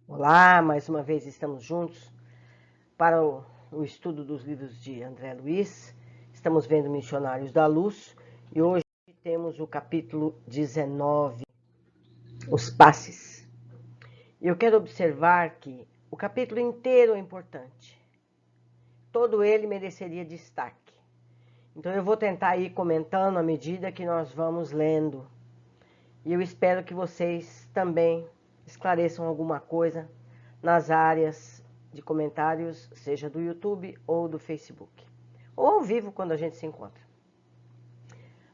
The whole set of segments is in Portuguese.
Olá, mais uma vez estamos juntos para o estudo dos livros de André Luiz. Estamos vendo Missionários da Luz e hoje temos o capítulo 19, Os Passes. Eu quero observar que o capítulo inteiro é importante. Todo ele mereceria destaque. Então eu vou tentar ir comentando à medida que nós vamos lendo. E eu espero que vocês também esclareçam alguma coisa nas áreas de comentários, seja do YouTube ou do Facebook. Ou ao vivo, quando a gente se encontra.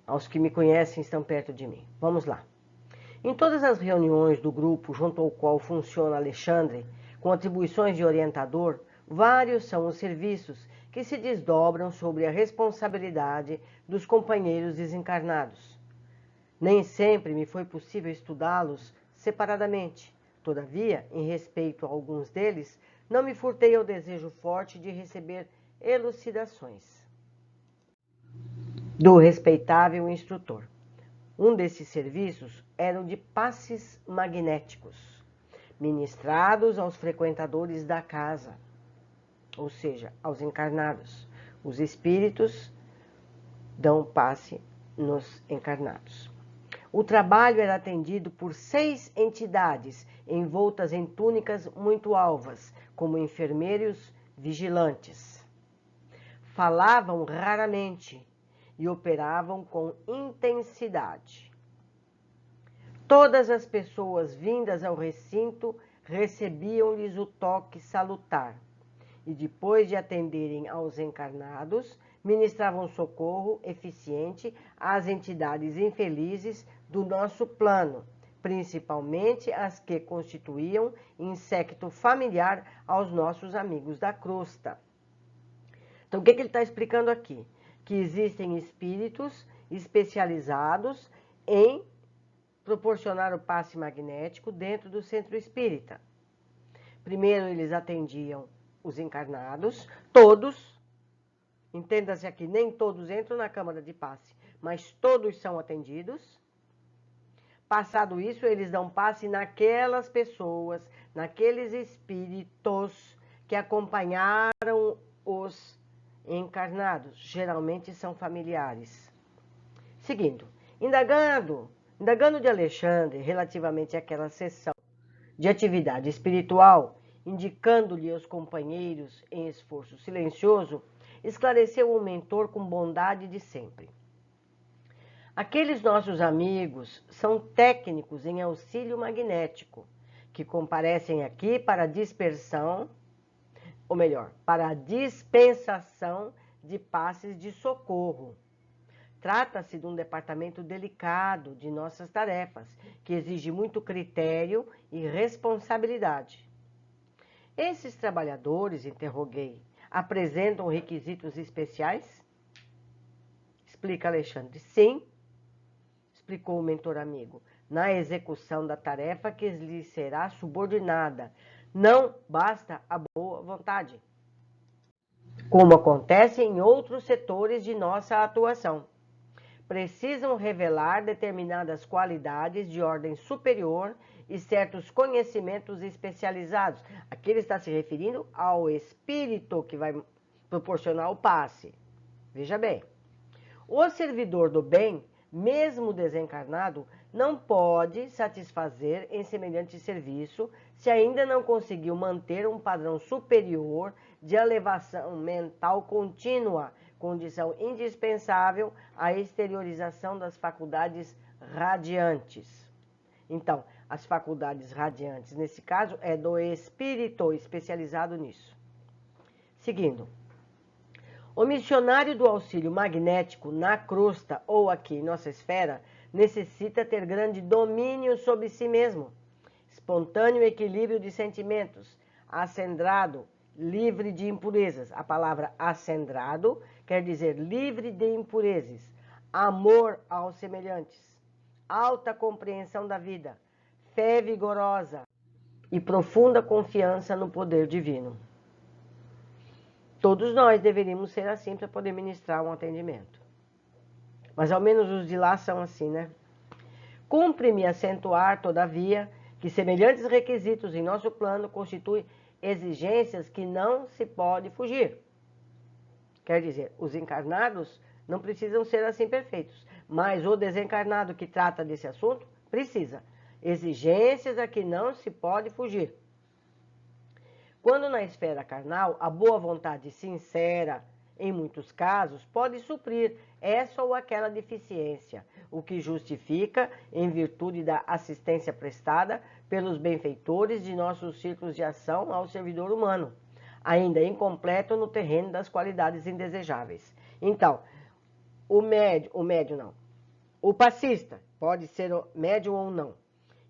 Aos que me conhecem estão perto de mim. Vamos lá. Em todas as reuniões do grupo junto ao qual funciona Alexandre, com atribuições de orientador, vários são os serviços que se desdobram sobre a responsabilidade dos companheiros desencarnados. Nem sempre me foi possível estudá-los separadamente. Todavia, em respeito a alguns deles, não me furtei ao desejo forte de receber elucidações do respeitável instrutor. Um desses serviços era o de passes magnéticos, ministrados aos frequentadores da casa, ou seja, aos encarnados. Os espíritos dão passe nos encarnados. O trabalho era atendido por 6 entidades envoltas em túnicas muito alvas, como enfermeiros vigilantes. Falavam raramente e operavam com intensidade. Todas as pessoas vindas ao recinto recebiam-lhes o toque salutar e, depois de atenderem aos encarnados, ministravam socorro eficiente às entidades infelizes do nosso plano, principalmente as que constituíam insecto familiar aos nossos amigos da crosta. Então, o que ele está explicando aqui? Que existem espíritos especializados em proporcionar o passe magnético dentro do centro espírita. Primeiro, eles atendiam os encarnados, todos. Entenda-se aqui, nem todos entram na câmara de passe, mas todos são atendidos. Passado isso, eles dão passe naquelas pessoas, naqueles espíritos que acompanharam os encarnados. Geralmente são familiares. Seguindo, indagando de Alexandre relativamente àquela sessão de atividade espiritual, indicando-lhe aos companheiros em esforço silencioso, esclareceu o mentor com bondade de sempre. Aqueles nossos amigos são técnicos em auxílio magnético, que comparecem aqui para a dispersão, ou melhor, para a dispensação de passes de socorro. Trata-se de um departamento delicado de nossas tarefas, que exige muito critério e responsabilidade. Esses trabalhadores, interroguei, apresentam requisitos especiais? Explica Alexandre. Sim, explicou o mentor amigo, na execução da tarefa que lhes será subordinada. Não basta a boa vontade, como acontece em outros setores de nossa atuação. Precisam revelar determinadas qualidades de ordem superior e certos conhecimentos especializados. Aqui ele está se referindo ao espírito que vai proporcionar o passe. Veja bem, o servidor do bem, mesmo desencarnado, não pode satisfazer em semelhante serviço se ainda não conseguiu manter um padrão superior de elevação mental contínua, condição indispensável à exteriorização das faculdades radiantes. Então, as faculdades radiantes, nesse caso, é do espírito especializado nisso. Seguindo. O missionário do auxílio magnético na crosta ou aqui em nossa esfera necessita ter grande domínio sobre si mesmo, espontâneo equilíbrio de sentimentos, acendrado, livre de impurezas. A palavra acendrado quer dizer livre de impurezas, amor aos semelhantes, alta compreensão da vida, fé vigorosa e profunda confiança no poder divino. Todos nós deveríamos ser assim para poder ministrar um atendimento. Mas ao menos os de lá são assim, né? Cumpre-me acentuar, todavia, que semelhantes requisitos em nosso plano constituem exigências que não se pode fugir. Quer dizer, os encarnados não precisam ser assim perfeitos, mas o desencarnado que trata desse assunto precisa. Exigências a que não se pode fugir. Quando na esfera carnal, a boa vontade sincera, em muitos casos, pode suprir essa ou aquela deficiência, o que justifica, em virtude da assistência prestada pelos benfeitores de nossos círculos de ação ao servidor humano, ainda incompleto no terreno das qualidades indesejáveis. Então, o passista, pode ser médium ou não,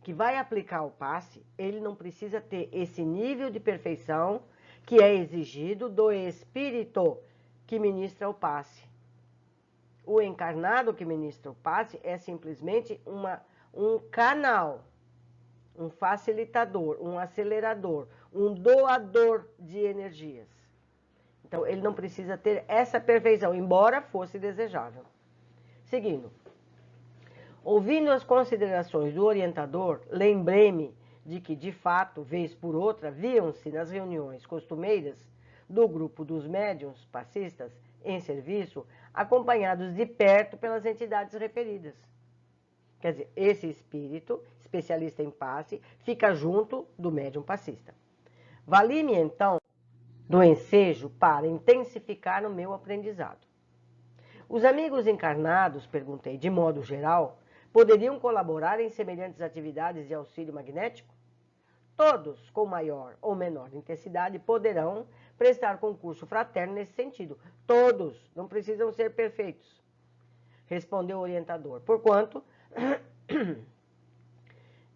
que vai aplicar o passe, ele não precisa ter esse nível de perfeição que é exigido do espírito que ministra o passe. O encarnado que ministra o passe é simplesmente um canal, um facilitador, um acelerador, um doador de energias. Então, ele não precisa ter essa perfeição, embora fosse desejável. Seguindo. Ouvindo as considerações do orientador, lembrei-me de que, de fato, vez por outra, viam-se nas reuniões costumeiras do grupo dos médiuns passistas em serviço, acompanhados de perto pelas entidades referidas. Quer dizer, esse espírito, especialista em passe, fica junto do médium passista. Vali-me, então, do ensejo para intensificar o meu aprendizado. Os amigos encarnados, perguntei, de modo geral, poderiam colaborar em semelhantes atividades de auxílio magnético? Todos, com maior ou menor intensidade, poderão prestar concurso fraterno nesse sentido. Todos, não precisam ser perfeitos, respondeu o orientador, porquanto,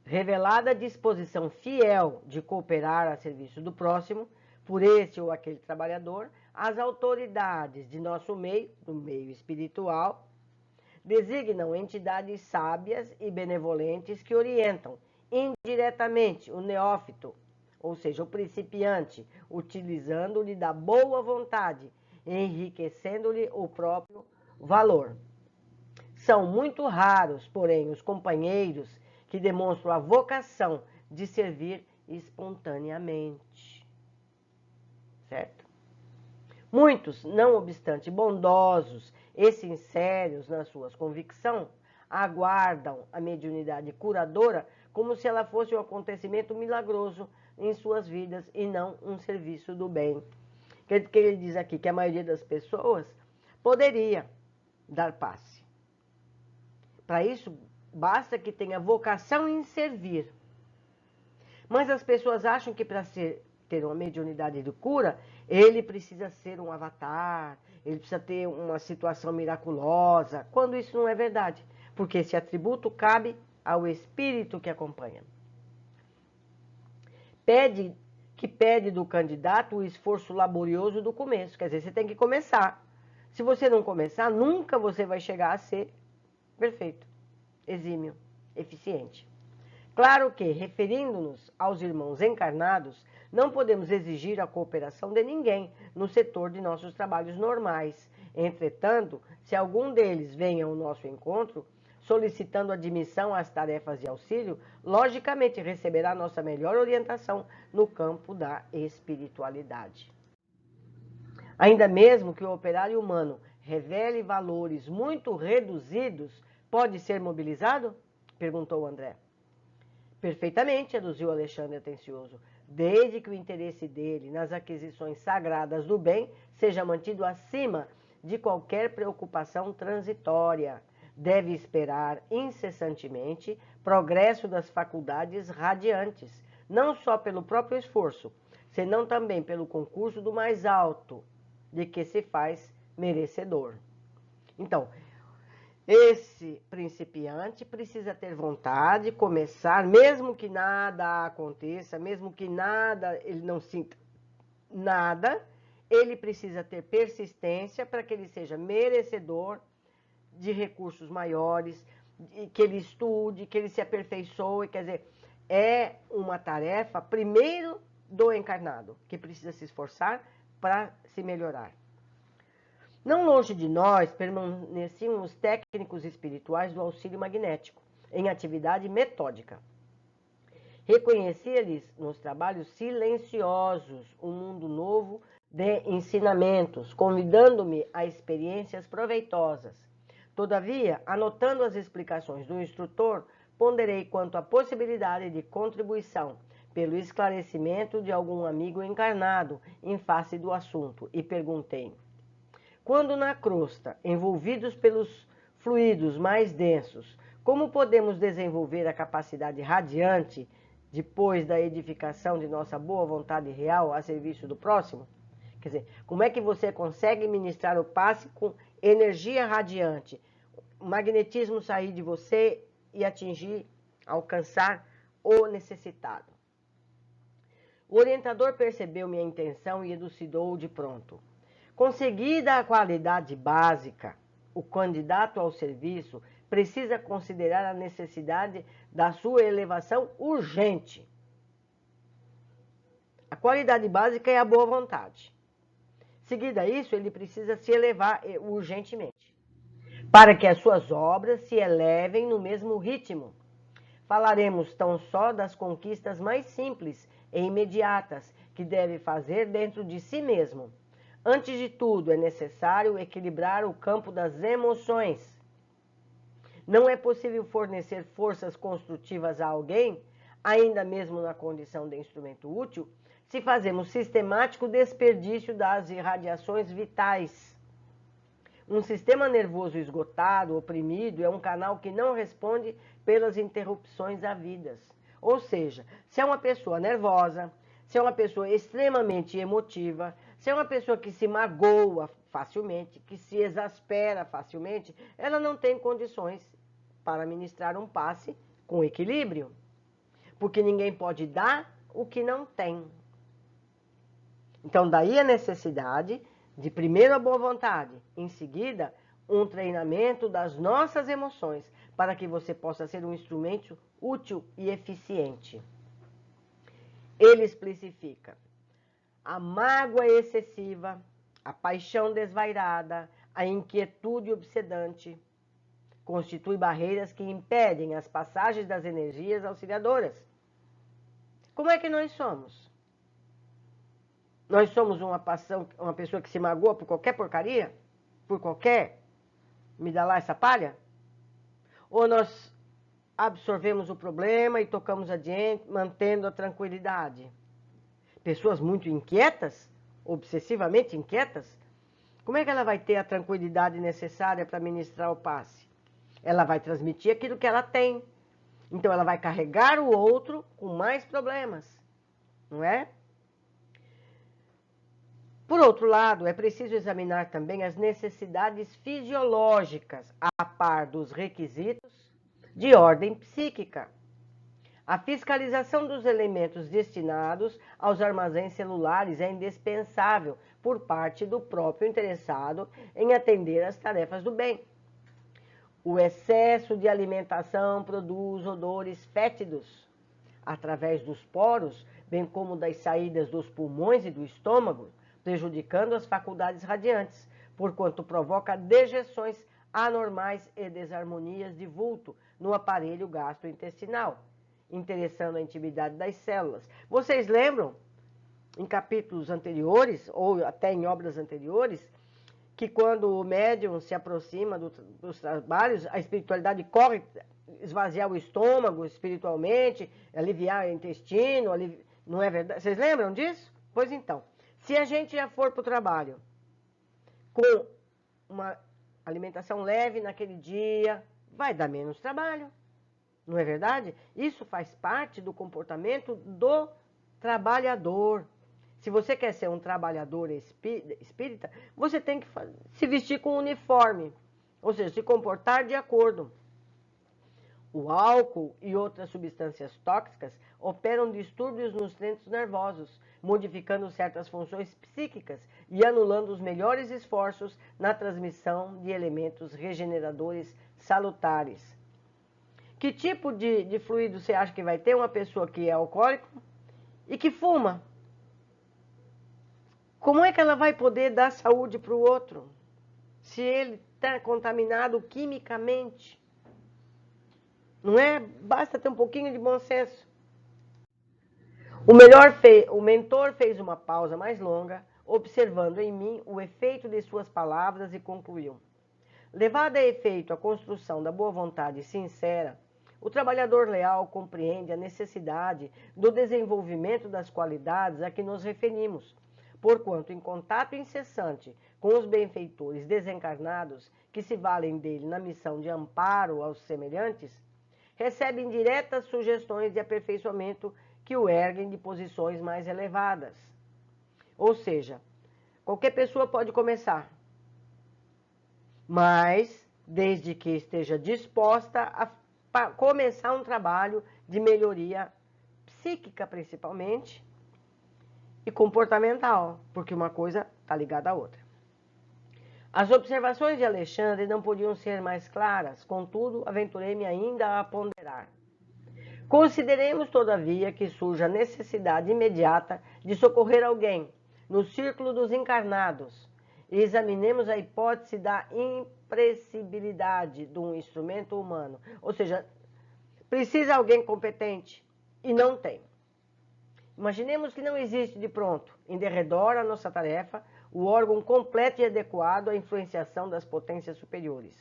revelada a disposição fiel de cooperar a serviço do próximo, por esse ou aquele trabalhador, as autoridades de nosso meio, do meio espiritual, designam entidades sábias e benevolentes que orientam indiretamente o neófito, ou seja, o principiante, utilizando-lhe da boa vontade, enriquecendo-lhe o próprio valor. São muito raros, porém, os companheiros que demonstram a vocação de servir espontaneamente. Certo? Muitos, não obstante bondosos e sinceros nas suas convicções, aguardam a mediunidade curadora como se ela fosse um acontecimento milagroso em suas vidas e não um serviço do bem. Que ele diz aqui que a maioria das pessoas poderia dar passe. Para isso, basta que tenha vocação em servir. Mas as pessoas acham que para ter uma mediunidade de cura, ele precisa ser um avatar, ele precisa ter uma situação miraculosa, quando isso não é verdade, porque esse atributo cabe ao espírito que acompanha. Pede do candidato o esforço laborioso do começo, quer dizer, você tem que começar. Se você não começar, nunca você vai chegar a ser perfeito, exímio, eficiente. Claro que, referindo-nos aos irmãos encarnados, não podemos exigir a cooperação de ninguém no setor de nossos trabalhos normais. Entretanto, se algum deles vem ao nosso encontro, solicitando admissão às tarefas de auxílio, logicamente receberá nossa melhor orientação no campo da espiritualidade. Ainda mesmo que o operário humano revele valores muito reduzidos, pode ser mobilizado? Perguntou André. Perfeitamente, aduziu Alexandre atencioso, desde que o interesse dele nas aquisições sagradas do bem seja mantido acima de qualquer preocupação transitória. Deve esperar incessantemente progresso das faculdades radiantes, não só pelo próprio esforço, senão também pelo concurso do mais alto, de que se faz merecedor. Então, esse principiante precisa ter vontade, começar, mesmo que nada aconteça, mesmo que nada, ele não sinta nada, ele precisa ter persistência para que ele seja merecedor de recursos maiores, que ele estude, que ele se aperfeiçoe, quer dizer, é uma tarefa, primeiro, do encarnado, que precisa se esforçar para se melhorar. Não longe de nós permaneciam os técnicos espirituais do auxílio magnético, em atividade metódica. Reconhecia-lhes nos trabalhos silenciosos um mundo novo de ensinamentos, convidando-me a experiências proveitosas. Todavia, anotando as explicações do instrutor, ponderei quanto à possibilidade de contribuição pelo esclarecimento de algum amigo encarnado em face do assunto e perguntei: quando na crosta, envolvidos pelos fluidos mais densos, como podemos desenvolver a capacidade radiante depois da edificação de nossa boa vontade real a serviço do próximo? Quer dizer, como é que você consegue ministrar o passe com energia radiante, o magnetismo sair de você e atingir, alcançar o necessitado? O orientador percebeu minha intenção e elucidou de pronto. Conseguida a qualidade básica, o candidato ao serviço precisa considerar a necessidade da sua elevação urgente. A qualidade básica é a boa vontade. Seguida isso, ele precisa se elevar urgentemente, para que as suas obras se elevem no mesmo ritmo. Falaremos tão só das conquistas mais simples e imediatas que deve fazer dentro de si mesmo. Antes de tudo, é necessário equilibrar o campo das emoções. Não é possível fornecer forças construtivas a alguém, ainda mesmo na condição de instrumento útil, se fazemos sistemático desperdício das irradiações vitais. Um sistema nervoso esgotado, oprimido, é um canal que não responde pelas interrupções havidas. Ou seja, se é uma pessoa nervosa, se é uma pessoa extremamente emotiva, se é uma pessoa que se magoa facilmente, que se exaspera facilmente, ela não tem condições para ministrar um passe com equilíbrio. Porque ninguém pode dar o que não tem. Então, daí a necessidade de, primeiro, a boa vontade, em seguida, um treinamento das nossas emoções, para que você possa ser um instrumento útil e eficiente. Ele especifica a mágoa excessiva, a paixão desvairada, a inquietude obsedante, constituem barreiras que impedem as passagens das energias auxiliadoras. Como é que nós somos? Nós somos uma pessoa que se magoa por qualquer porcaria? Por qualquer? Me dá lá essa palha? Ou nós absorvemos o problema e tocamos adiante, mantendo a tranquilidade? Pessoas muito inquietas, obsessivamente inquietas, como é que ela vai ter a tranquilidade necessária para ministrar o passe? Ela vai transmitir aquilo que ela tem. Então ela vai carregar o outro com mais problemas, não é? Por outro lado, é preciso examinar também as necessidades fisiológicas a par dos requisitos de ordem psíquica. A fiscalização dos elementos destinados aos armazéns celulares é indispensável por parte do próprio interessado em atender às tarefas do bem. O excesso de alimentação produz odores fétidos através dos poros, bem como das saídas dos pulmões e do estômago, prejudicando as faculdades radiantes, porquanto provoca dejeções anormais e desarmonias de vulto no aparelho gastrointestinal, interessando a intimidade das células. Vocês lembram, em capítulos anteriores, ou até em obras anteriores, que quando o médium se aproxima dos trabalhos, a espiritualidade corre esvaziar o estômago espiritualmente, aliviar o intestino, não é verdade? Vocês lembram disso? Pois então, se a gente já for para o trabalho com uma alimentação leve naquele dia, vai dar menos trabalho, não é verdade? Isso faz parte do comportamento do trabalhador. Se você quer ser um trabalhador espírita, você tem que se vestir com uniforme, ou seja, se comportar de acordo. O álcool e outras substâncias tóxicas operam distúrbios nos centros nervosos, modificando certas funções psíquicas e anulando os melhores esforços na transmissão de elementos regeneradores salutares. Que tipo de fluido você acha que vai ter uma pessoa que é alcoólica e que fuma? Como é que ela vai poder dar saúde para o outro se ele está contaminado quimicamente? Não é? Basta ter um pouquinho de bom senso. O mentor fez uma pausa mais longa, observando em mim o efeito de suas palavras e concluiu. Levada a efeito a construção da boa vontade sincera, o trabalhador leal compreende a necessidade do desenvolvimento das qualidades a que nos referimos, porquanto em contato incessante com os benfeitores desencarnados que se valem dele na missão de amparo aos semelhantes, recebe indiretas sugestões de aperfeiçoamento que o erguem de posições mais elevadas. Ou seja, qualquer pessoa pode começar, mas desde que esteja disposta a começar um trabalho de melhoria psíquica, principalmente, e comportamental, porque uma coisa está ligada à outra. As observações de Alexandre não podiam ser mais claras, contudo, aventurei-me ainda a ponderar. Consideremos, todavia, que surge a necessidade imediata de socorrer alguém no círculo dos encarnados e examinemos a hipótese da impressibilidade de um instrumento humano. Ou seja, precisa alguém competente e não tem. Imaginemos que não existe de pronto, em derredor à nossa tarefa, o órgão completo e adequado à influenciação das potências superiores.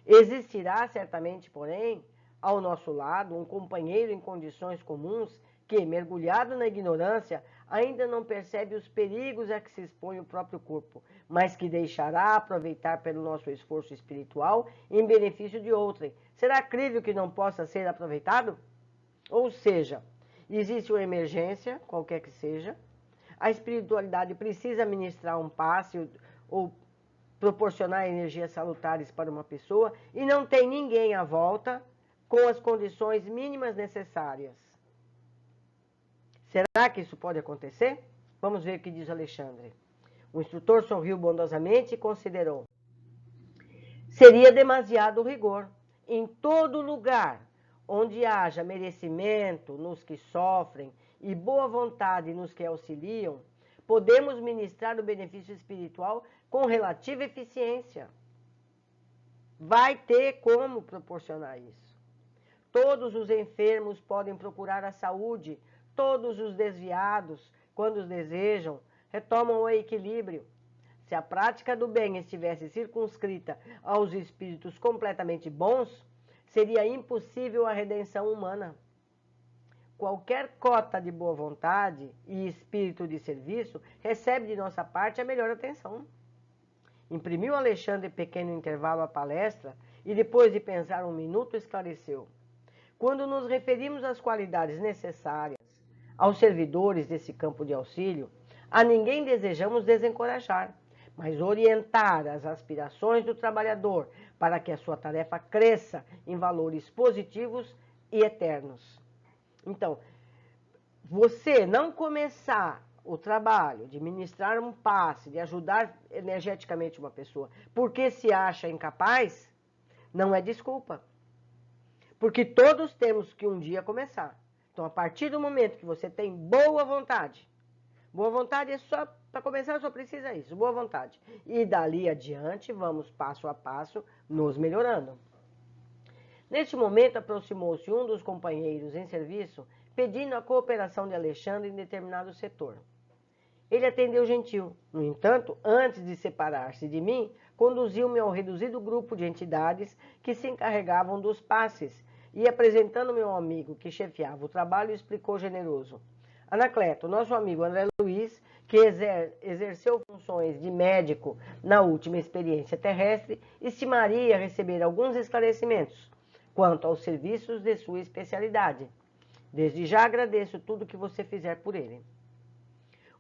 Existirá certamente, porém, ao nosso lado, um companheiro em condições comuns que, mergulhado na ignorância, ainda não percebe os perigos a que se expõe o próprio corpo, mas que deixará aproveitar pelo nosso esforço espiritual em benefício de outrem. Será crível que não possa ser aproveitado? Ou seja, existe uma emergência, qualquer que seja, a espiritualidade precisa ministrar um passe ou proporcionar energias salutares para uma pessoa e não tem ninguém à volta com as condições mínimas necessárias. Será que isso pode acontecer? Vamos ver o que diz Alexandre. O instrutor sorriu bondosamente e considerou. Seria demasiado rigor. Em todo lugar onde haja merecimento nos que sofrem e boa vontade nos que auxiliam, podemos ministrar o benefício espiritual com relativa eficiência. Vai ter como proporcionar isso. Todos os enfermos podem procurar a saúde, todos os desviados, quando os desejam, retomam o equilíbrio. Se a prática do bem estivesse circunscrita aos espíritos completamente bons, seria impossível a redenção humana. Qualquer cota de boa vontade e espírito de serviço recebe de nossa parte a melhor atenção. Imprimiu Alexandre pequeno intervalo à palestra e, depois de pensar um minuto, esclareceu. Quando nos referimos às qualidades necessárias aos servidores desse campo de auxílio, a ninguém desejamos desencorajar, mas orientar as aspirações do trabalhador para que a sua tarefa cresça em valores positivos e eternos. Então, você não começar o trabalho de ministrar um passe, de ajudar energeticamente uma pessoa, porque se acha incapaz, não é desculpa. Porque todos temos que um dia começar. Então, a partir do momento que você tem boa vontade é só, para começar, só precisa isso, boa vontade. E dali adiante, vamos passo a passo nos melhorando. Neste momento, aproximou-se um dos companheiros em serviço, pedindo a cooperação de Alexandre em determinado setor. Ele atendeu gentil. No entanto, antes de separar-se de mim, conduziu-me ao reduzido grupo de entidades que se encarregavam dos passes e, apresentando meu amigo que chefiava o trabalho, explicou generoso. Anacleto, nosso amigo André Luiz, que exerceu funções de médico na última experiência terrestre, estimaria receber alguns esclarecimentos quanto aos serviços de sua especialidade. Desde já agradeço tudo que você fizer por ele.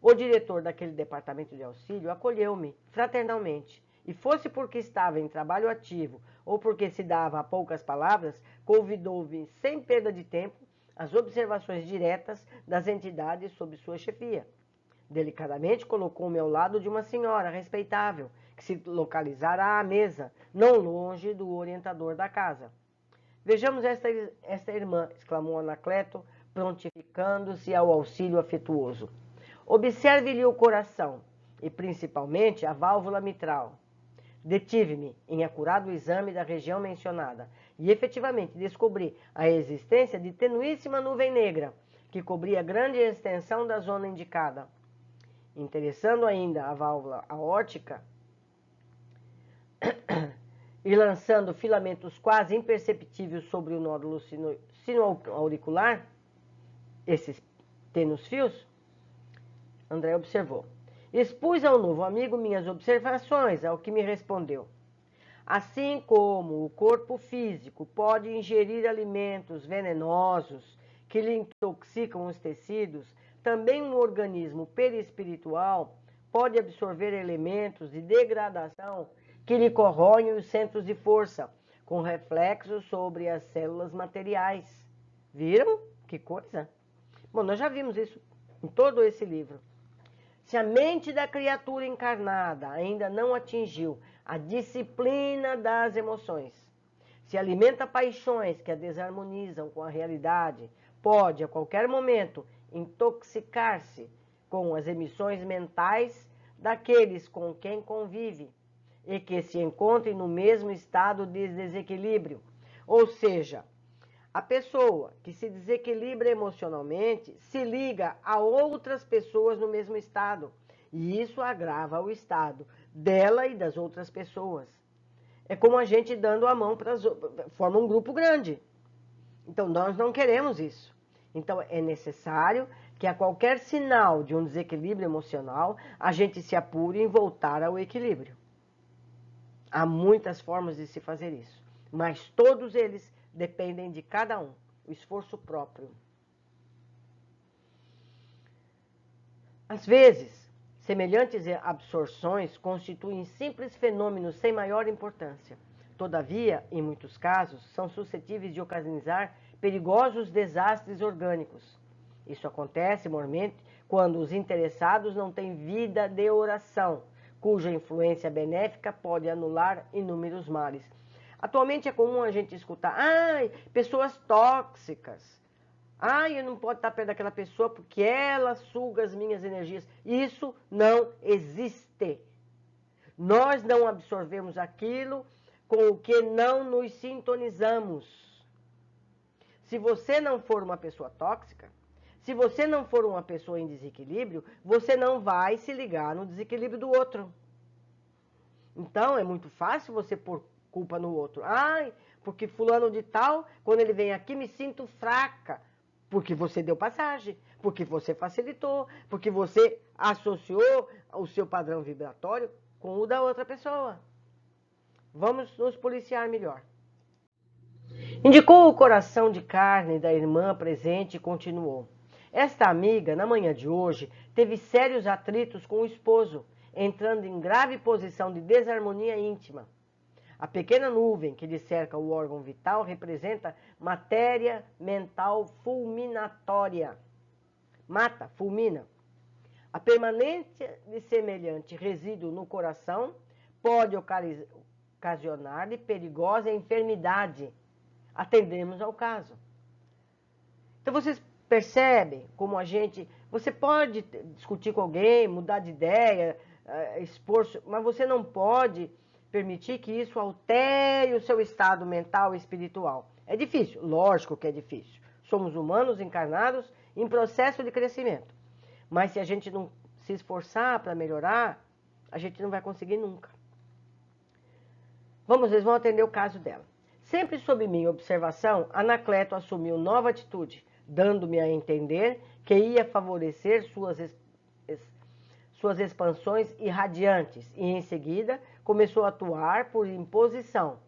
O diretor daquele departamento de auxílio acolheu-me fraternalmente, e fosse porque estava em trabalho ativo ou porque se dava a poucas palavras, convidou-me sem perda de tempo às observações diretas das entidades sob sua chefia. Delicadamente colocou-me ao lado de uma senhora respeitável, que se localizara à mesa, não longe do orientador da casa. Vejamos esta irmã, exclamou Anacleto, prontificando-se ao auxílio afetuoso. Observe-lhe o coração e, principalmente, a válvula mitral. Detive-me em acurado exame da região mencionada e, efetivamente, descobri a existência de tenuíssima nuvem negra que cobria grande extensão da zona indicada, interessando ainda a válvula aórtica e lançando filamentos quase imperceptíveis sobre o nódulo sinoauricular, esses tênues fios, André observou. Expus ao novo amigo minhas observações, ao que me respondeu. Assim como o corpo físico pode ingerir alimentos venenosos que lhe intoxicam os tecidos, também um organismo perispiritual pode absorver elementos de degradação que lhe corroem os centros de força, com reflexos sobre as células materiais. Viram? Que coisa! Bom, nós já vimos isso em todo esse livro. Se a mente da criatura encarnada ainda não atingiu a disciplina das emoções, se alimenta paixões que a desarmonizam com a realidade, pode a qualquer momento intoxicar-se com as emissões mentais daqueles com quem convive e que se encontrem no mesmo estado de desequilíbrio. Ou seja, a pessoa que se desequilibra emocionalmente se liga a outras pessoas no mesmo estado, e isso agrava o estado dela e das outras pessoas. É como a gente dando a mão para forma um grupo grande. Então, nós não queremos isso. Então, é necessário que a qualquer sinal de um desequilíbrio emocional, a gente se apure em voltar ao equilíbrio. Há muitas formas de se fazer isso, mas todos eles dependem de cada um, o esforço próprio. Às vezes, semelhantes absorções constituem simples fenômenos sem maior importância. Todavia, em muitos casos, são suscetíveis de ocasionar perigosos desastres orgânicos. Isso acontece, mormente, quando os interessados não têm vida de oração, cuja influência benéfica pode anular inúmeros males. Atualmente é comum a gente escutar, pessoas tóxicas. Eu não posso estar perto daquela pessoa porque ela suga as minhas energias. Isso não existe. Nós não absorvemos aquilo com o que não nos sintonizamos. Se você não for uma pessoa tóxica, se você não for uma pessoa em desequilíbrio, você não vai se ligar no desequilíbrio do outro. Então, é muito fácil você pôr culpa no outro. Porque fulano de tal, quando ele vem aqui, me sinto fraca. Porque você deu passagem, porque você facilitou, porque você associou o seu padrão vibratório com o da outra pessoa. Vamos nos policiar melhor. Indicou o coração de carne da irmã presente e continuou. Esta amiga, na manhã de hoje, teve sérios atritos com o esposo, entrando em grave posição de desarmonia íntima. A pequena nuvem que lhe cerca o órgão vital representa matéria mental fulminatória. Mata, fulmina. A permanência de semelhante resíduo no coração pode ocasionar-lhe perigosa enfermidade. Atendemos ao caso. Então, vocês percebem como você pode discutir com alguém, mudar de ideia, expor, mas você não pode permitir que isso altere o seu estado mental e espiritual. É difícil, lógico que é difícil. Somos humanos encarnados em processo de crescimento. Mas se a gente não se esforçar para melhorar, a gente não vai conseguir nunca. Vocês vão atender o caso dela. Sempre sob minha observação, Anacleto assumiu nova atitude, dando-me a entender que ia favorecer suas expansões irradiantes e, em seguida, começou a atuar por imposição.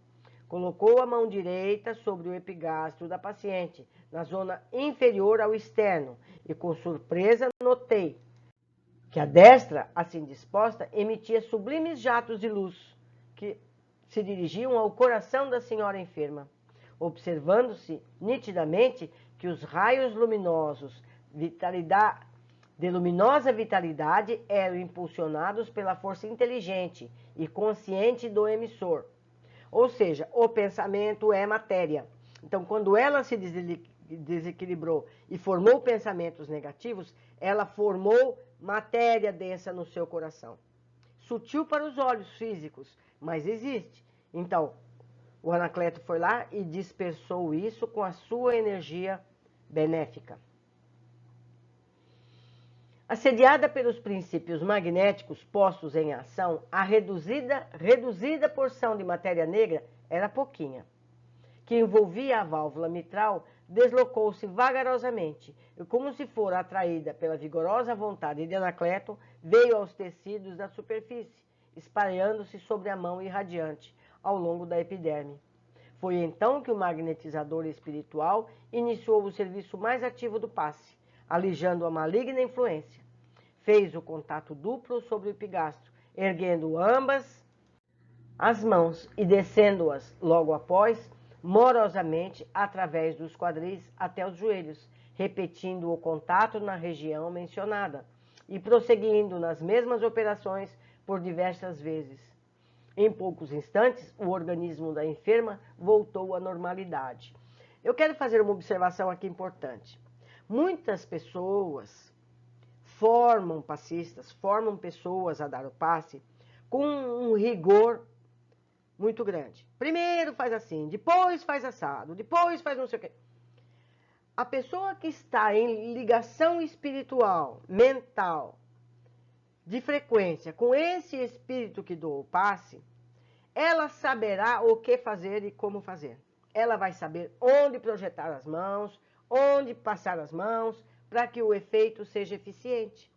Colocou a mão direita sobre o epigastro da paciente, na zona inferior ao externo, e com surpresa notei que a destra, assim disposta, emitia sublimes jatos de luz, que se dirigiam ao coração da senhora enferma, observando-se nitidamente que os raios luminosos de luminosa vitalidade eram impulsionados pela força inteligente e consciente do emissor. Ou seja, o pensamento é matéria. Então, quando ela se desequilibrou e formou pensamentos negativos, ela formou matéria densa no seu coração. Sutil para os olhos físicos, mas existe. Então, o Anacleto foi lá e dispersou isso com a sua energia benéfica. Assediada pelos princípios magnéticos postos em ação, a reduzida porção de matéria negra era pouquinha, que envolvia a válvula mitral, deslocou-se vagarosamente e, como se fora atraída pela vigorosa vontade de Anacleto, veio aos tecidos da superfície, espalhando-se sobre a mão irradiante ao longo da epiderme. Foi então que o magnetizador espiritual iniciou o serviço mais ativo do passe, alijando a maligna influência. Fez o contato duplo sobre o epigastro, erguendo ambas as mãos e descendo-as logo após, morosamente, através dos quadris até os joelhos, repetindo o contato na região mencionada e prosseguindo nas mesmas operações por diversas vezes. Em poucos instantes, o organismo da enferma voltou à normalidade. Eu quero fazer uma observação aqui importante. Muitas pessoas formam passistas, formam pessoas a dar o passe com um rigor muito grande. Primeiro faz assim, depois faz assado, depois faz não sei o quê. A pessoa que está em ligação espiritual, mental, de frequência, com esse espírito que doa o passe, ela saberá o que fazer e como fazer. Ela vai saber onde projetar as mãos, onde passar as mãos, para que o efeito seja eficiente.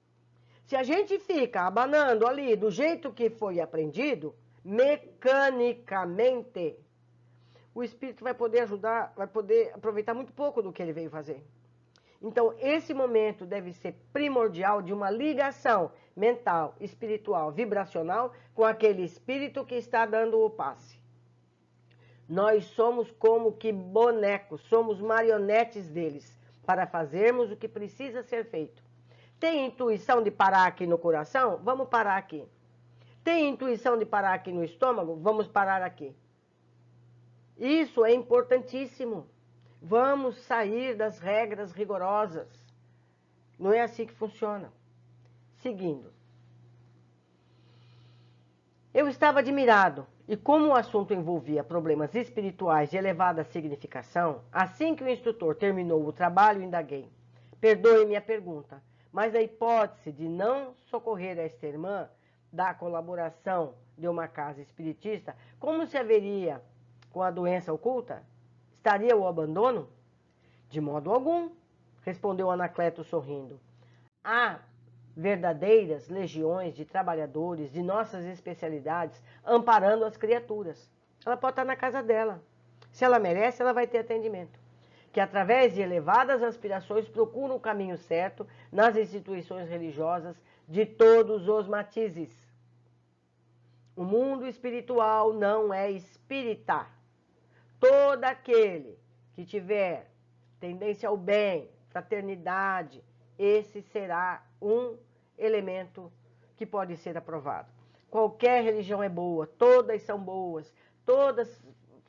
Se a gente fica abanando ali do jeito que foi aprendido, mecanicamente, o espírito vai poder ajudar, vai poder aproveitar muito pouco do que ele veio fazer. Então, esse momento deve ser primordial de uma ligação mental, espiritual, vibracional com aquele espírito que está dando o passe. Nós somos como que bonecos, somos marionetes deles, para fazermos o que precisa ser feito. Tem intuição de parar aqui no coração? Vamos parar aqui. Tem intuição de parar aqui no estômago? Vamos parar aqui. Isso é importantíssimo. Vamos sair das regras rigorosas. Não é assim que funciona. Seguindo. Eu estava admirado, e como o assunto envolvia problemas espirituais de elevada significação, assim que o instrutor terminou o trabalho, indaguei. Perdoe-me a pergunta, mas a hipótese de não socorrer esta irmã da colaboração de uma casa espiritista, como se haveria com a doença oculta? Estaria o abandono? De modo algum, respondeu Anacleto sorrindo. Há verdadeiras legiões de trabalhadores de nossas especialidades amparando as criaturas. Ela pode estar na casa dela. Se ela merece, ela vai ter atendimento. Que através de elevadas aspirações procuram o caminho certo nas instituições religiosas de todos os matizes. O mundo espiritual não é espírita. Todo aquele que tiver tendência ao bem, fraternidade, esse será um elemento que pode ser aprovado. Qualquer religião é boa, todas são boas, todas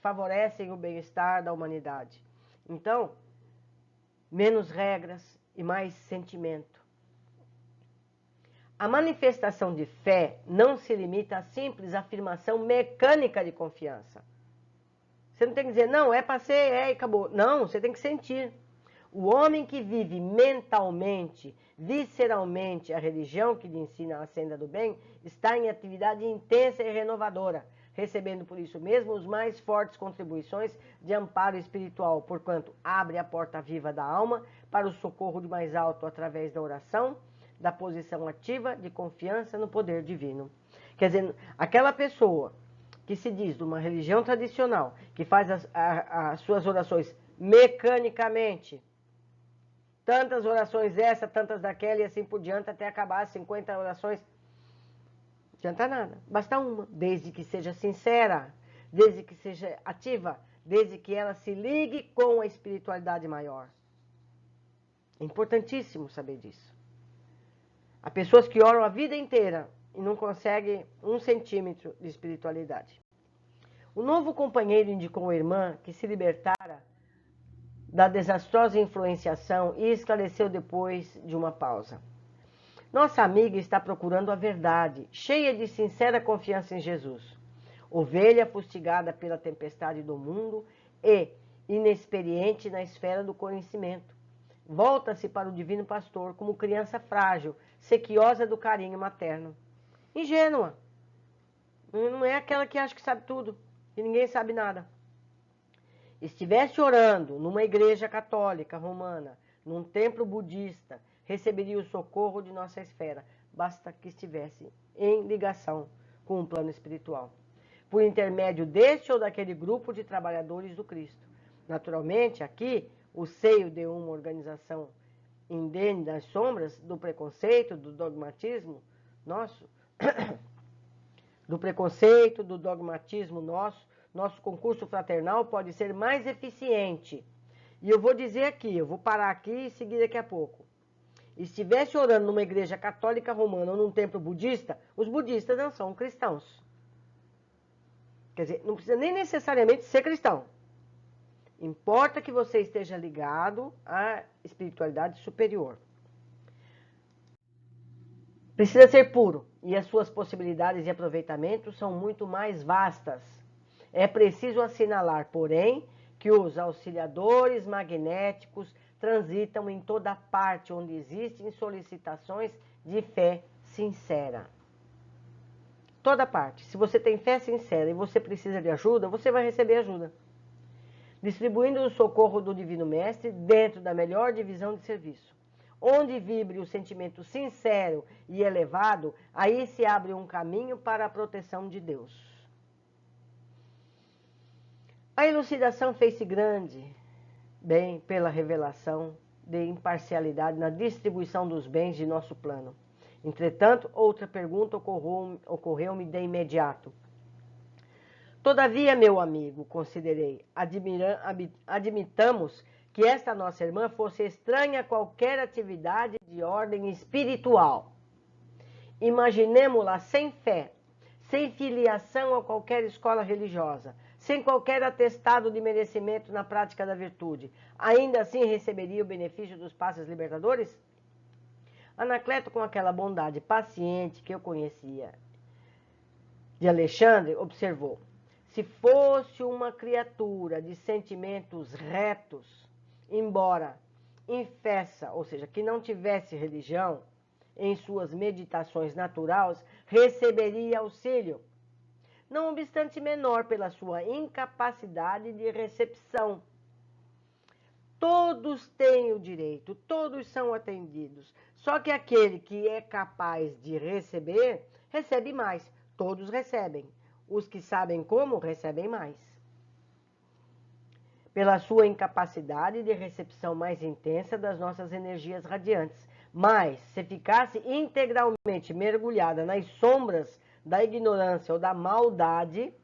favorecem o bem-estar da humanidade. Então, menos regras e mais sentimento. A manifestação de fé não se limita à simples afirmação mecânica de confiança. Você não tem que dizer, não, é para ser, é e acabou. Não, você tem que sentir. O homem que vive mentalmente, visceralmente a religião que lhe ensina a senda do bem, está em atividade intensa e renovadora, recebendo por isso mesmo os mais fortes contribuições de amparo espiritual, porquanto abre a porta viva da alma para o socorro de mais alto através da oração, da posição ativa de confiança no poder divino. Quer dizer, aquela pessoa que se diz de uma religião tradicional, que faz as suas orações mecanicamente, tantas orações essa, tantas daquela e assim por diante, até acabar as 50 orações, não adianta nada. Basta uma, desde que seja sincera, desde que seja ativa, desde que ela se ligue com a espiritualidade maior. É importantíssimo saber disso. Há pessoas que oram a vida inteira e não conseguem 1 centímetro de espiritualidade. O novo companheiro indicou a irmã que se libertara da desastrosa influenciação e esclareceu depois de uma pausa. Nossa amiga está procurando a verdade, cheia de sincera confiança em Jesus. Ovelha fustigada pela tempestade do mundo e inexperiente na esfera do conhecimento. volta-se para o divino pastor como criança frágil, sequiosa do carinho materno. Ingênua. Não é aquela que acha que sabe tudo, que ninguém sabe nada. Estivesse orando numa igreja católica romana, num templo budista, receberia o socorro de nossa esfera, basta que estivesse em ligação com o plano espiritual, por intermédio deste ou daquele grupo de trabalhadores do Cristo. Naturalmente, aqui, o seio de uma organização indene das sombras do preconceito, do dogmatismo nosso, nosso concurso fraternal pode ser mais eficiente. E eu vou dizer aqui, eu vou parar aqui e seguir daqui a pouco. Estivesse orando numa igreja católica romana ou num templo budista, os budistas não são cristãos. Quer dizer, não precisa nem necessariamente ser cristão. Importa que você esteja ligado à espiritualidade superior. Precisa ser puro e as suas possibilidades de aproveitamento são muito mais vastas. É preciso assinalar, porém, que os auxiliadores magnéticos transitam em toda parte onde existem solicitações de fé sincera. Toda parte. Se você tem fé sincera e você precisa de ajuda, você vai receber ajuda. Distribuindo o socorro do Divino Mestre dentro da melhor divisão de serviço. Onde vibre o sentimento sincero e elevado, aí se abre um caminho para a proteção de Deus. A elucidação fez-se grande, bem, pela revelação de imparcialidade na distribuição dos bens de nosso plano. Entretanto, outra pergunta ocorreu-me de imediato. Todavia, meu amigo, considerei, admitamos que esta nossa irmã fosse estranha a qualquer atividade de ordem espiritual. Imaginemo-la sem fé, sem filiação a qualquer escola religiosa, sem qualquer atestado de merecimento na prática da virtude. Ainda assim receberia o benefício dos passes libertadores? Anacleto, com aquela bondade paciente que eu conhecia de Alexandre, observou: se fosse uma criatura de sentimentos retos, embora infessa, ou seja, que não tivesse religião, em suas meditações naturais, receberia auxílio, não obstante menor pela sua incapacidade de recepção. Todos têm o direito, todos são atendidos, só que aquele que é capaz de receber, recebe mais. Todos recebem. Os que sabem como, recebem mais. Pela sua incapacidade de recepção mais intensa das nossas energias radiantes. Mas, se ficasse integralmente mergulhada nas sombras da ignorância ou da maldade,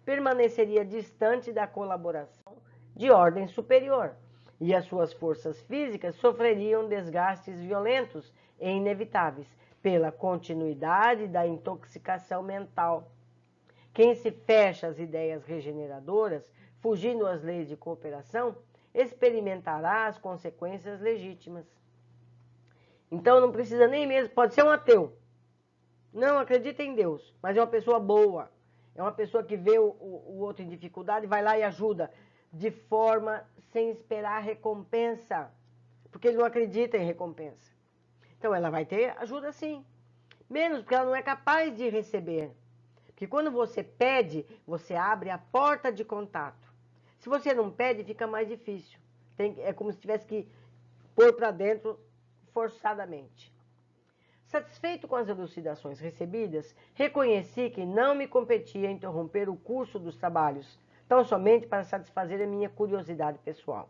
permaneceria distante da colaboração de ordem superior. E as suas forças físicas sofreriam desgastes violentos e inevitáveis pela continuidade da intoxicação mental. Quem se fecha às ideias regeneradoras, fugindo às leis de cooperação, experimentará as consequências legítimas. Então não precisa nem mesmo, pode ser um ateu, não acredita em Deus, mas é uma pessoa boa, é uma pessoa que vê o outro em dificuldade, vai lá e ajuda, de forma sem esperar recompensa, porque ele não acredita em recompensa. Então ela vai ter ajuda sim, menos porque ela não é capaz de receber. Porque quando você pede, você abre a porta de contato. Se você não pede, fica mais difícil. É como se tivesse que pôr para dentro forçadamente. Satisfeito com as elucidações recebidas, reconheci que não me competia interromper o curso dos trabalhos, tão somente para satisfazer a minha curiosidade pessoal.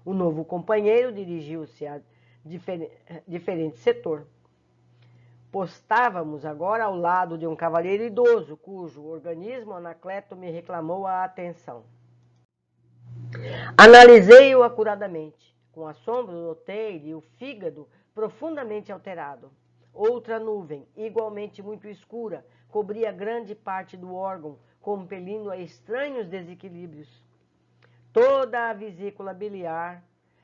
O novo companheiro dirigiu-se a diferente setor. Postávamos agora ao lado de um cavalheiro idoso, cujo organismo Anacleto me reclamou a atenção. Analisei-o acuradamente. Com assombro, notei-lhe o fígado profundamente alterado. Outra nuvem, igualmente muito escura, cobria grande parte do órgão, compelindo a estranhos desequilíbrios. Toda a vesícula biliar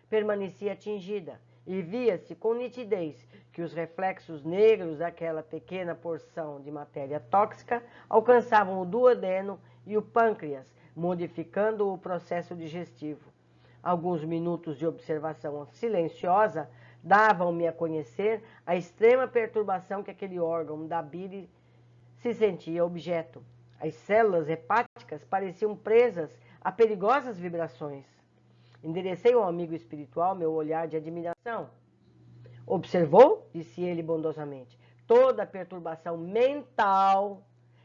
permanecia atingida, e via-se com nitidez que os reflexos negros daquela pequena porção de matéria tóxica alcançavam o duodeno e o pâncreas, modificando o processo digestivo. Alguns minutos de observação silenciosa davam-me a conhecer a extrema perturbação que aquele órgão da bile se sentia objeto. As células hepáticas pareciam presas a perigosas vibrações. Enderecei ao amigo espiritual meu olhar de admiração. Observou, disse ele bondosamente, toda perturbação mental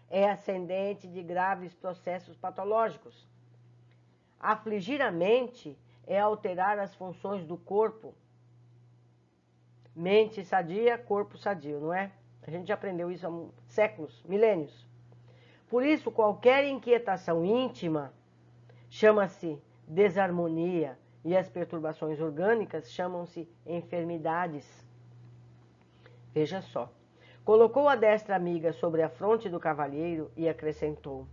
é ascendente de graves processos patológicos. Afligir a mente é alterar as funções do corpo. Mente sadia, corpo sadio, não é? A gente já aprendeu isso há séculos, milênios. Por isso, qualquer inquietação íntima chama-se desarmonia e as perturbações orgânicas chamam-se enfermidades. Veja só. Colocou a destra amiga sobre a fronte do cavalheiro e acrescentou: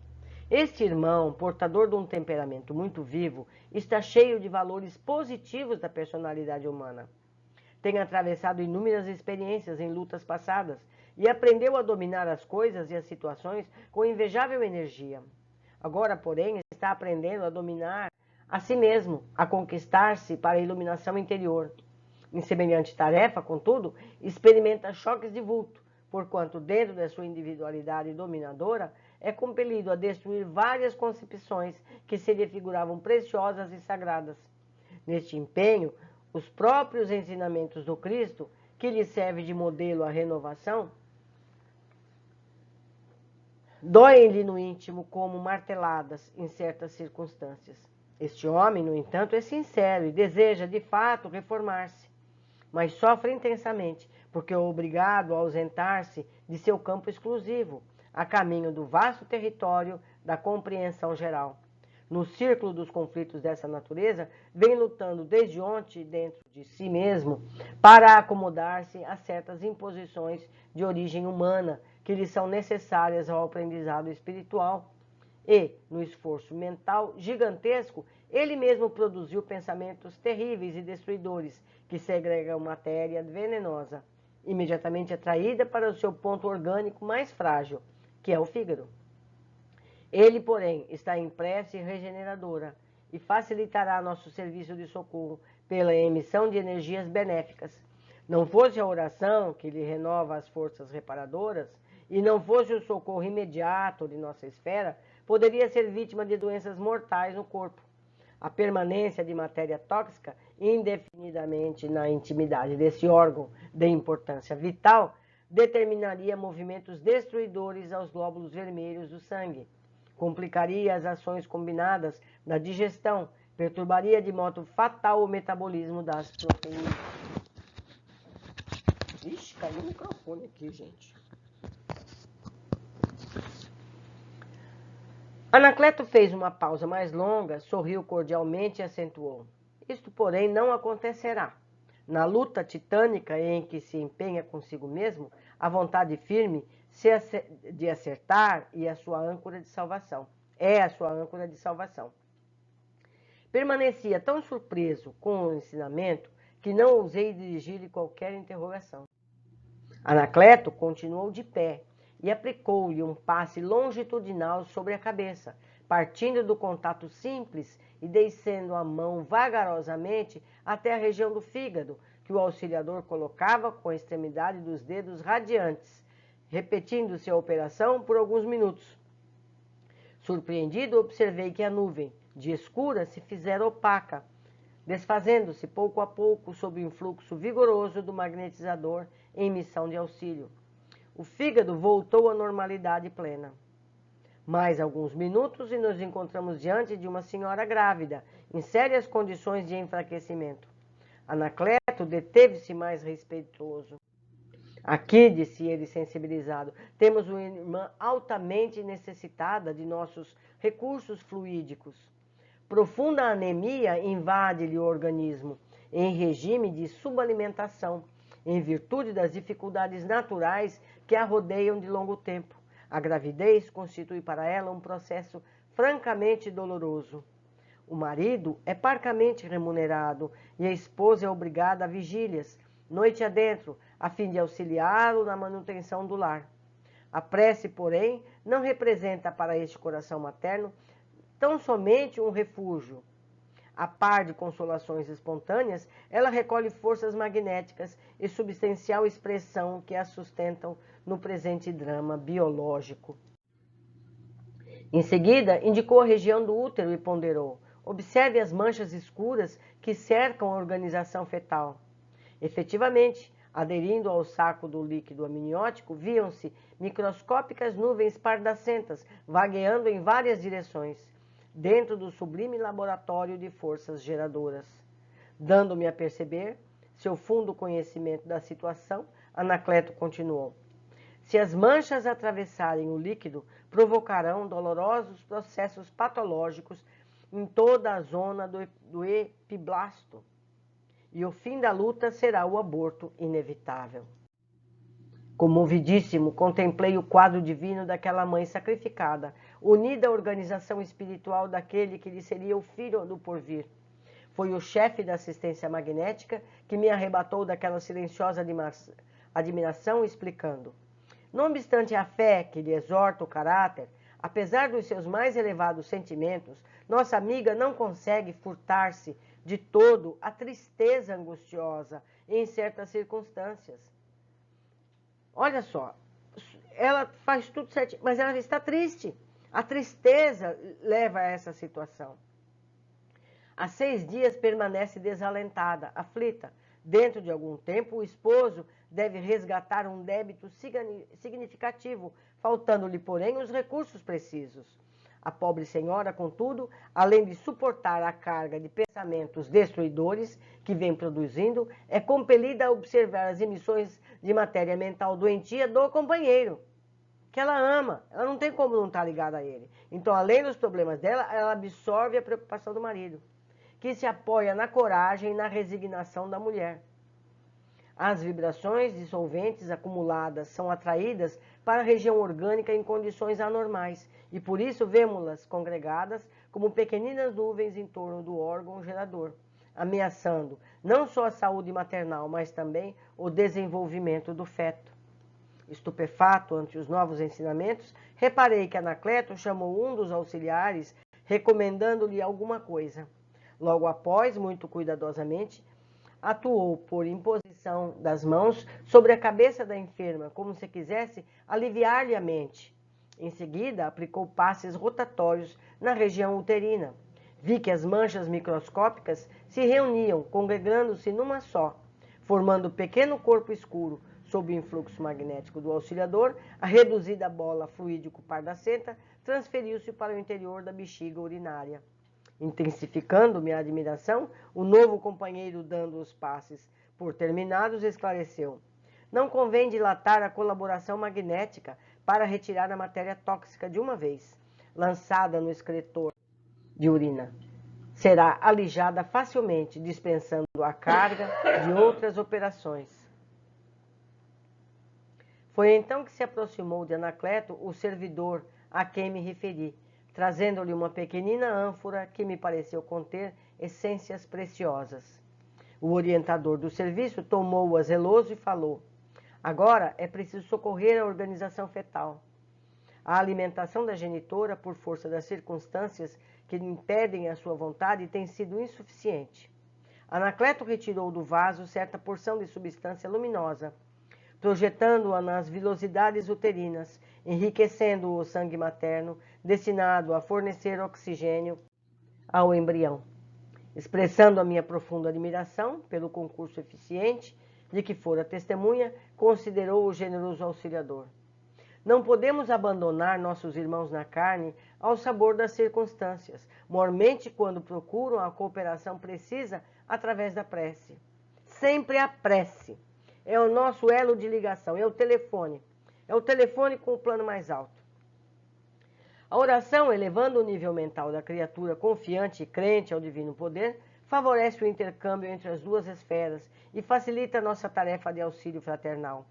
este irmão, portador de um temperamento muito vivo, está cheio de valores positivos da personalidade humana. Tem atravessado inúmeras experiências em lutas passadas e aprendeu a dominar as coisas e as situações com invejável energia. Agora, porém, está aprendendo a dominar a si mesmo, a conquistar-se para a iluminação interior. Em semelhante tarefa, contudo, experimenta choques de vulto, porquanto, dentro da sua individualidade dominadora, é compelido a destruir várias concepções que se lhe figuravam preciosas e sagradas. Neste empenho, os próprios ensinamentos do Cristo, que lhe serve de modelo à renovação, doem-lhe no íntimo como marteladas em certas circunstâncias. Este homem, no entanto, é sincero e deseja, de fato, reformar-se, mas sofre intensamente, porque é obrigado a ausentar-se de seu campo exclusivo, a caminho do vasto território da compreensão geral. No círculo dos conflitos dessa natureza, vem lutando desde ontem dentro de si mesmo para acomodar-se a certas imposições de origem humana que lhe são necessárias ao aprendizado espiritual. E, no esforço mental gigantesco, ele mesmo produziu pensamentos terríveis e destruidores que segregam matéria venenosa, imediatamente atraída para o seu ponto orgânico mais frágil, que é o fígado. Ele, porém, está em prece regeneradora e facilitará nosso serviço de socorro pela emissão de energias benéficas. Não fosse a oração que lhe renova as forças reparadoras, e não fosse o socorro imediato de nossa esfera, poderia ser vítima de doenças mortais no corpo. A permanência de matéria tóxica indefinidamente na intimidade desse órgão de importância vital determinaria movimentos destruidores aos glóbulos vermelhos do sangue, complicaria as ações combinadas da digestão, perturbaria de modo fatal o metabolismo das proteínas. Ixi, caiu o microfone aqui, gente. Anacleto fez uma pausa mais longa, sorriu cordialmente e acentuou: isto, porém, não acontecerá. Na luta titânica em que se empenha consigo mesmo, a vontade firme de acertar e a sua âncora de salvação. É a sua âncora de salvação. Permanecia tão surpreso com o ensinamento que não ousei dirigir-lhe qualquer interrogação. Anacleto continuou de pé e aplicou-lhe um passe longitudinal sobre a cabeça, partindo do contato simples e descendo a mão vagarosamente até a região do fígado, que o auxiliador colocava com a extremidade dos dedos radiantes, repetindo-se a operação por alguns minutos. Surpreendido, observei que a nuvem, de escura, se fizera opaca, desfazendo-se pouco a pouco sob o influxo vigoroso do magnetizador em missão de auxílio. O fígado voltou à normalidade plena. Mais alguns minutos e nos encontramos diante de uma senhora grávida, em sérias condições de enfraquecimento. Anacleto deteve-se mais respeitoso. Aqui, disse ele sensibilizado, temos uma irmã altamente necessitada de nossos recursos fluídicos. Profunda anemia invade-lhe o organismo, em regime de subalimentação, em virtude das dificuldades naturais que a rodeiam de longo tempo. A gravidez constitui para ela um processo francamente doloroso. O marido é parcamente remunerado e a esposa é obrigada a vigílias, noite adentro, a fim de auxiliá-lo na manutenção do lar. A prece, porém, não representa para este coração materno tão somente um refúgio. A par de consolações espontâneas, ela recolhe forças magnéticas e substancial expressão que a sustentam no presente drama biológico. Em seguida, indicou a região do útero e ponderou: observe as manchas escuras que cercam a organização fetal. Efetivamente, aderindo ao saco do líquido amniótico, viam-se microscópicas nuvens pardacentas vagueando em várias direções, dentro do sublime laboratório de forças geradoras. Dando-me a perceber seu fundo conhecimento da situação, Anacleto continuou: se as manchas atravessarem o líquido, provocarão dolorosos processos patológicos em toda a zona do epiblasto, e o fim da luta será o aborto inevitável. Comovidíssimo, contemplei o quadro divino daquela mãe sacrificada, unida à organização espiritual daquele que lhe seria o filho do porvir. Foi o chefe da assistência magnética que me arrebatou daquela silenciosa admiração, explicando: não obstante a fé que lhe exorta o caráter, apesar dos seus mais elevados sentimentos, nossa amiga não consegue furtar-se de todo a tristeza angustiosa em certas circunstâncias. Olha só, ela faz tudo certinho, mas ela está triste. A tristeza leva a essa situação. Há 6 dias permanece desalentada, aflita. Dentro de algum tempo, o esposo deve resgatar um débito significativo, faltando-lhe, porém, os recursos precisos. A pobre senhora, contudo, além de suportar a carga de pensamentos destruidores que vem produzindo, é compelida a observar as emissões de matéria mental doentia do companheiro, que ela ama. Ela não tem como não estar ligada a ele. Então, além dos problemas dela, ela absorve a preocupação do marido, que se apoia na coragem e na resignação da mulher. As vibrações dissolventes acumuladas são atraídas para a região orgânica em condições anormais e por isso vemos-las congregadas como pequeninas nuvens em torno do órgão gerador, ameaçando não só a saúde maternal, mas também o desenvolvimento do feto. Estupefato ante os novos ensinamentos, reparei que Anacleto chamou um dos auxiliares, recomendando-lhe alguma coisa. Logo após, muito cuidadosamente, atuou por imposição das mãos sobre a cabeça da enferma, como se quisesse aliviar-lhe a mente. Em seguida, aplicou passes rotatórios na região uterina. Vi que as manchas microscópicas se reuniam, congregando-se numa só, formando pequeno corpo escuro. Sob o influxo magnético do auxiliador, a reduzida bola fluídico-pardacenta transferiu-se para o interior da bexiga urinária. Intensificando minha admiração, o novo companheiro, dando os passes por terminados, esclareceu: não convém dilatar a colaboração magnética para retirar a matéria tóxica de uma vez, lançada no excretor de urina. Será alijada facilmente, dispensando a carga de outras operações. Foi então que se aproximou de Anacleto o servidor a quem me referi, trazendo-lhe uma pequenina ânfora que me pareceu conter essências preciosas. O orientador do serviço tomou-a zeloso e falou: agora é preciso socorrer a organização fetal. A alimentação da genitora, por força das circunstâncias que lhe impedem a sua vontade, tem sido insuficiente. Anacleto retirou do vaso certa porção de substância luminosa, projetando-a nas vilosidades uterinas, enriquecendo o sangue materno, destinado a fornecer oxigênio ao embrião. Expressando a minha profunda admiração pelo concurso eficiente de que fora testemunha, considerou o generoso auxiliador: não podemos abandonar nossos irmãos na carne ao sabor das circunstâncias, mormente quando procuram a cooperação precisa através da prece. Sempre a prece é o nosso elo de ligação, é o telefone com o plano mais alto. A oração, elevando o nível mental da criatura confiante e crente ao divino poder, favorece o intercâmbio entre as duas esferas e facilita a nossa tarefa de auxílio fraternal.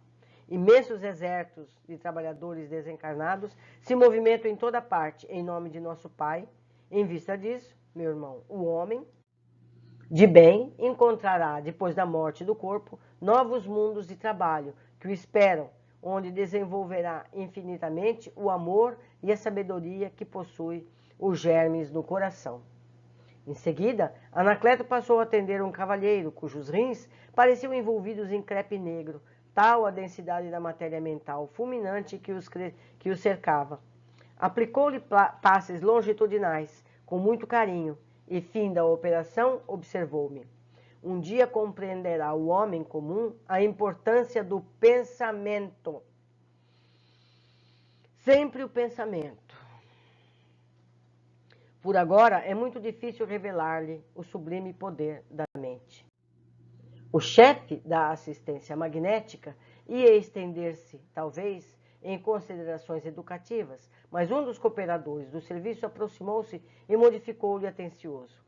Imensos exércitos de trabalhadores desencarnados se movimentam em toda parte em nome de nosso Pai. Em vista disso, meu irmão, o homem de bem encontrará, depois da morte do corpo, novos mundos de trabalho que o esperam, onde desenvolverá infinitamente o amor e a sabedoria que possui os germes no coração. Em seguida, Anacleto passou a atender um cavalheiro cujos rins pareciam envolvidos em crepe negro, tal a densidade da matéria mental fulminante que os cercava. Aplicou-lhe passes longitudinais, com muito carinho, e, fim da operação, observou-me. Um dia compreenderá o homem comum a importância do pensamento. Sempre o pensamento. Por agora, é muito difícil revelar-lhe o sublime poder da mente. O chefe da assistência magnética ia estender-se, talvez, em considerações educativas, mas um dos cooperadores do serviço aproximou-se e notificou-lhe atencioso.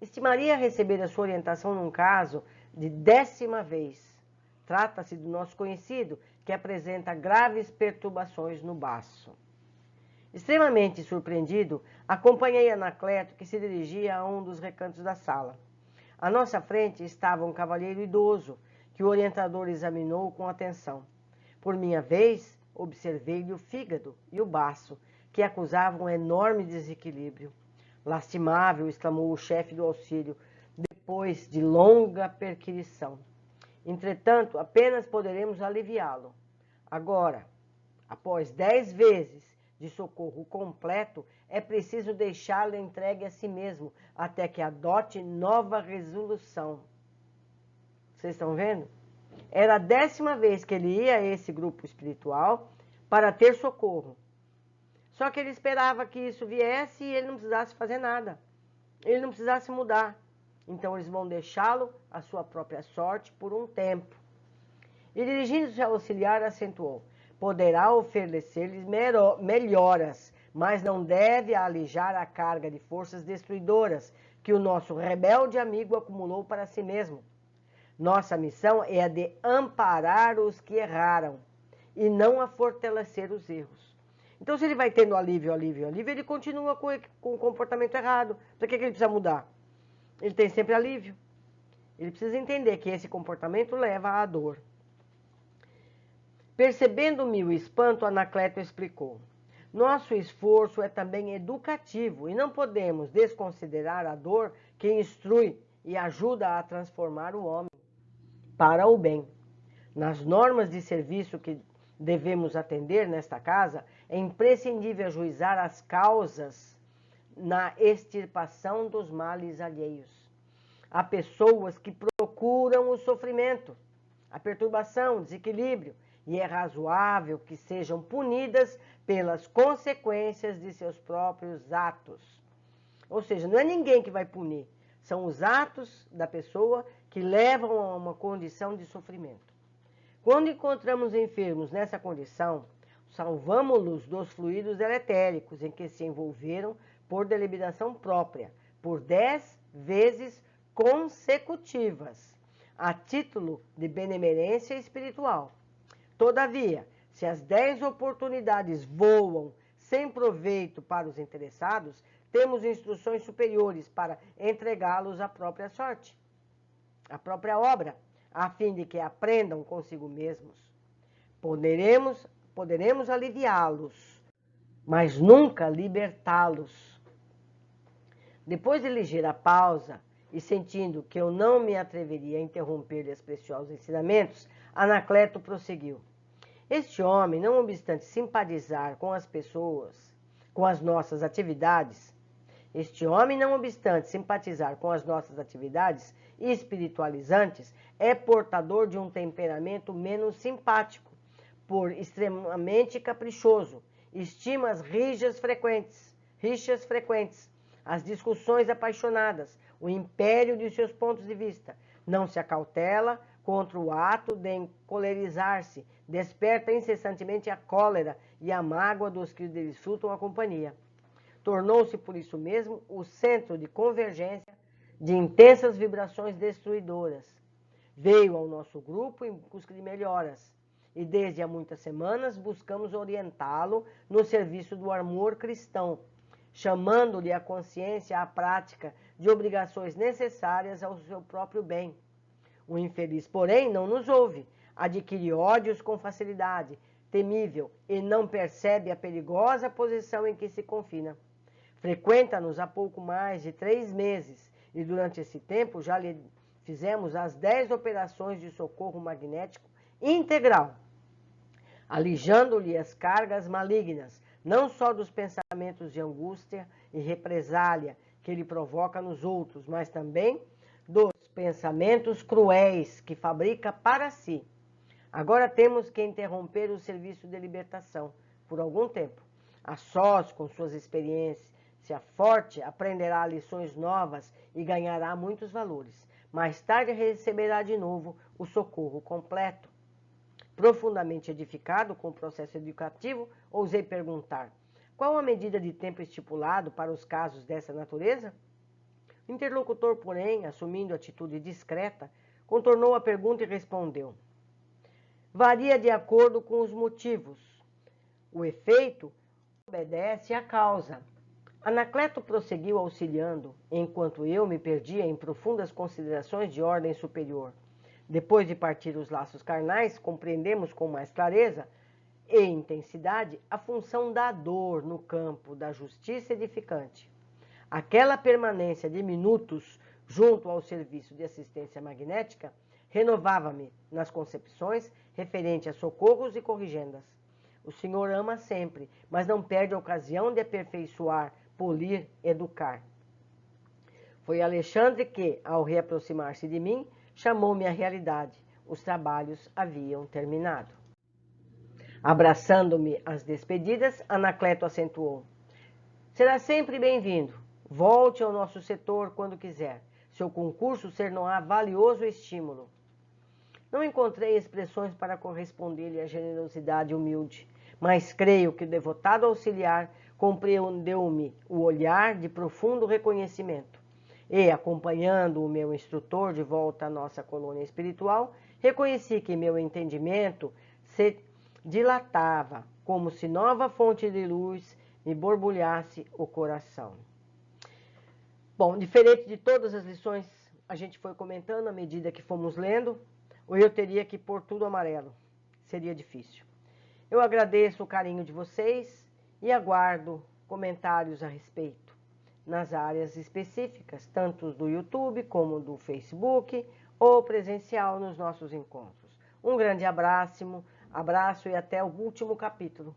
Estimaria receber a sua orientação num caso de 10ª vez. Trata-se do nosso conhecido, que apresenta graves perturbações no baço. Extremamente surpreendido, acompanhei Anacleto, que se dirigia a um dos recantos da sala. À nossa frente estava um cavalheiro idoso, que o orientador examinou com atenção. Por minha vez, observei-lhe o fígado e o baço, que acusavam um enorme desequilíbrio. Lastimável, exclamou o chefe do auxílio, depois de longa perquisição. Entretanto, apenas poderemos aliviá-lo. Agora, após 10 vezes de socorro completo, é preciso deixá-lo entregue a si mesmo, até que adote nova resolução. Vocês estão vendo? Era a 10ª vez que ele ia a esse grupo espiritual para ter socorro. Só que ele esperava que isso viesse e ele não precisasse fazer nada. Ele não precisasse mudar. Então eles vão deixá-lo à sua própria sorte por um tempo. E dirigindo-se ao auxiliar, acentuou: poderá oferecer-lhes melhoras, mas não deve alijar a carga de forças destruidoras que o nosso rebelde amigo acumulou para si mesmo. Nossa missão é a de amparar os que erraram e não a fortalecer os erros. Então, se ele vai tendo alívio, ele continua com o comportamento errado. Para que ele precisa mudar? Ele tem sempre alívio. Ele precisa entender que esse comportamento leva à dor. Percebendo-me o espanto, Anacleto explicou: nosso esforço é também educativo e não podemos desconsiderar a dor que instrui e ajuda a transformar o homem para o bem. Nas normas de serviço que devemos atender nesta casa, é imprescindível ajuizar as causas na extirpação dos males alheios. Há pessoas que procuram o sofrimento, a perturbação, o desequilíbrio, e é razoável que sejam punidas pelas consequências de seus próprios atos. Ou seja, não é ninguém que vai punir, são os atos da pessoa que levam a uma condição de sofrimento. Quando encontramos enfermos nessa condição, salvamo-los dos fluidos deletéricos em que se envolveram por deliberação própria, por 10 vezes consecutivas, a título de benemerência espiritual. Todavia, se as 10 oportunidades voam sem proveito para os interessados, temos instruções superiores para entregá-los à própria sorte, à própria obra, a fim de que aprendam consigo mesmos. Poderemos aliviá-los, mas nunca libertá-los. Depois de ligeira pausa, e sentindo que eu não me atreveria a interromper-lhe os preciosos ensinamentos, Anacleto prosseguiu: este homem, não obstante simpatizar com as pessoas, com as nossas atividades, espiritualizantes, é portador de um temperamento menos simpático, por extremamente caprichoso, estima as rixas frequentes, as discussões apaixonadas, o império de seus pontos de vista, não se acautela contra o ato de encolerizar-se, desperta incessantemente a cólera e a mágoa dos que desfrutam a companhia. Tornou-se, por isso mesmo, o centro de convergência de intensas vibrações destruidoras. Veio ao nosso grupo em busca de melhoras, e desde há muitas semanas buscamos orientá-lo no serviço do amor cristão, chamando-lhe a consciência à prática de obrigações necessárias ao seu próprio bem. O infeliz, porém, não nos ouve, adquire ódios com facilidade, temível, e não percebe a perigosa posição em que se confina. Frequenta-nos há pouco mais de 3 meses e durante esse tempo já lhe fizemos as 10 operações de socorro magnético integral, alijando-lhe as cargas malignas, não só dos pensamentos de angústia e represália que ele provoca nos outros, mas também dos pensamentos cruéis que fabrica para si. Agora temos que interromper o serviço de libertação por algum tempo. A sós com suas experiências, se a forte aprenderá lições novas e ganhará muitos valores. Mais tarde receberá de novo o socorro completo. Profundamente edificado com o processo educativo, ousei perguntar: qual a medida de tempo estipulado para os casos dessa natureza? O interlocutor, porém, assumindo atitude discreta, contornou a pergunta e respondeu: varia de acordo com os motivos. O efeito obedece à causa. Anacleto prosseguiu auxiliando, enquanto eu me perdia em profundas considerações de ordem superior. Depois de partir os laços carnais, compreendemos com mais clareza e intensidade a função da dor no campo da justiça edificante. Aquela permanência de minutos junto ao serviço de assistência magnética renovava-me nas concepções referente a socorros e corrigendas. O Senhor ama sempre, mas não perde a ocasião de aperfeiçoar, polir, educar. Foi Alexandre que, ao reaproximar-se de mim, chamou-me à realidade. Os trabalhos haviam terminado. Abraçando-me às despedidas, Anacleto acentuou: será sempre bem-vindo. Volte ao nosso setor quando quiser. Seu concurso ser-nos-á valioso estímulo. Não encontrei expressões para corresponder-lhe à generosidade humilde, mas creio que o devotado auxiliar compreendeu-me o olhar de profundo reconhecimento. E, acompanhando o meu instrutor de volta à nossa colônia espiritual, reconheci que meu entendimento se dilatava, como se nova fonte de luz me borbulhasse o coração. Bom, diferente de todas as lições, a gente foi comentando à medida que fomos lendo, ou eu teria que pôr tudo amarelo. Seria difícil. Eu agradeço o carinho de vocês e aguardo comentários a respeito nas áreas específicas, tanto do YouTube como do Facebook ou presencial nos nossos encontros. Um grande abraço e até o último capítulo.